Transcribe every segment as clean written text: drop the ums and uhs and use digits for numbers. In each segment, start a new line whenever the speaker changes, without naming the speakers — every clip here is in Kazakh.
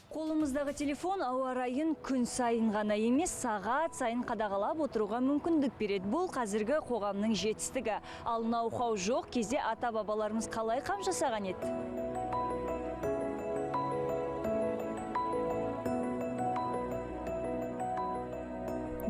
Қолымыздағы телефон ауа райын күн сайын ғана емес, сағат сайын қадағалап отыруға мүмкіндік береді. Бұл қазіргі қоғамның жетістігі. Ал ноу-хау жоқ кезде ата-бабаларымыз қалай қам жасаған еді?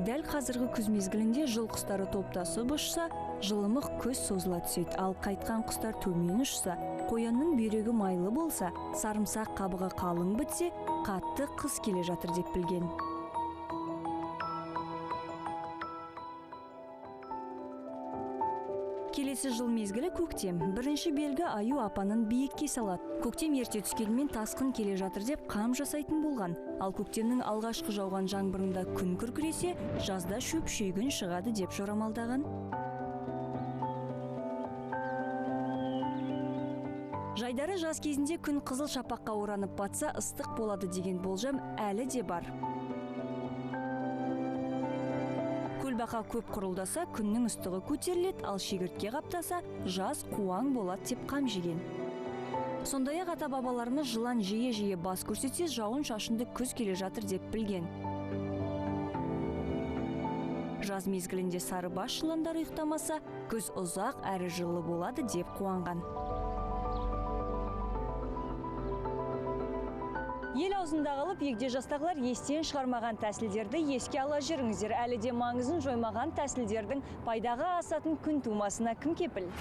Дәл қазіргі күз мезгілінде жыл құстары топтасып ұшса, жылымық көз созыла түседі. Ал қайтқан құстар төмен ұшса, қоянның бүйрегі майлы болса, сарымсақ қабығы қалың бітсе, қатты қыс келе жатыр деп білген. Келесі жыл мезгілі көктем. Бірінші белгі аю апанын биікке салады. Көктем ерте түскенімен тасқын келе жатыр деп қам жасайтын болған. Ал көктемнің алғашқы жауған жаңбырында күн күркіресе, жазда шөп шүйгін шығады деп жорамалдаған. Жайдары жаз кезінде күн қызыл шапаққа оранып батса, ыстық болады деген болжам әлі де бар. Көлбақа көп құрылдаса, күннің ыстығы көтеріледі, ал шегіртке қаптаса, жаз қуаң болады деп қам жеген. Сондай-ақ ата-бабаларымыз жылан жиі-жиі бас көрсетсе, жауын шашынды күз келе жатыр деп білген. Жаз мезгілінде сары бас жыландар ұйықтамаса, күз ұзақ әрі жылы болады деп қуанған. Ел аузында қалып, егде жастағылар естен шығармаған тәсілдерді еске ала жүріңіздер. Әлі де маңызын жоймаған тәсілдердің пайдаға асатын күн тумасына кім кепіл?